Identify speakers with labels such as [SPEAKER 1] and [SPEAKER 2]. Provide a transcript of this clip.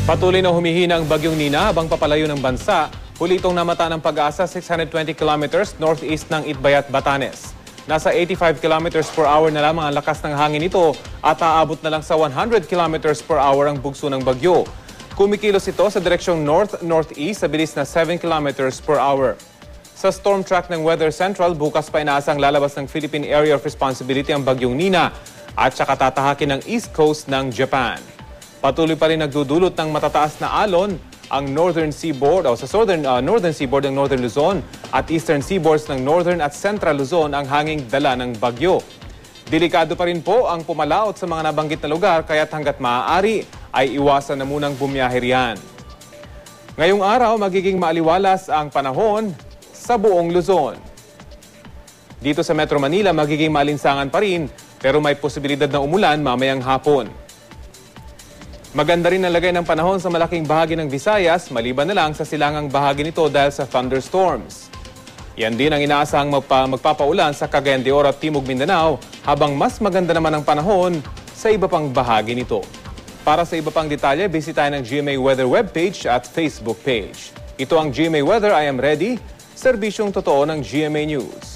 [SPEAKER 1] Patuloy na humihina ang bagyong Nina habang papalayo ng bansa. Huli itong namata ng Pag-asa 620 kilometers northeast ng Itbayat, Batanes. Nasa 85 kilometers per hour na lamang ang lakas ng hangin nito at aabot na lang sa 100 kilometers per hour ang bugso ng bagyo. Kumikilos ito sa direksyong north-northeast sa bilis na 7 kilometers per hour. Sa storm track ng Weather Central, bukas pa inaasang lalabas ng Philippine Area of Responsibility ang bagyong Nina at saka tatahakin ng east coast ng Japan. Patuloy pa rin nagdudulot ng matataas na alon ang northern seaboard o sa northern seaboard ng Northern Luzon at eastern seaboards ng Northern at Central Luzon ang hanging dala ng bagyo. Delikado pa rin po ang pumalaot sa mga nabanggit na lugar kaya't hanggat maaari ay iwasan na munang bumiyahe riyan. Ngayong araw magiging maaliwalas ang panahon sa buong Luzon. Dito sa Metro Manila magiging maalinsangan pa rin pero may posibilidad na umulan mamayang hapon. Maganda rin ang lagay ng panahon sa malaking bahagi ng Visayas, maliban na lang sa silangang bahagi nito dahil sa thunderstorms. Yan din ang inaasahang magpapaulan sa Cagayan de Oro at Timog Mindanao, habang mas maganda naman ang panahon sa iba pang bahagi nito. Para sa iba pang detalye, bisitahin ang GMA Weather webpage at Facebook page. Ito ang GMA Weather, I am ready, serbisyong totoo ng GMA News.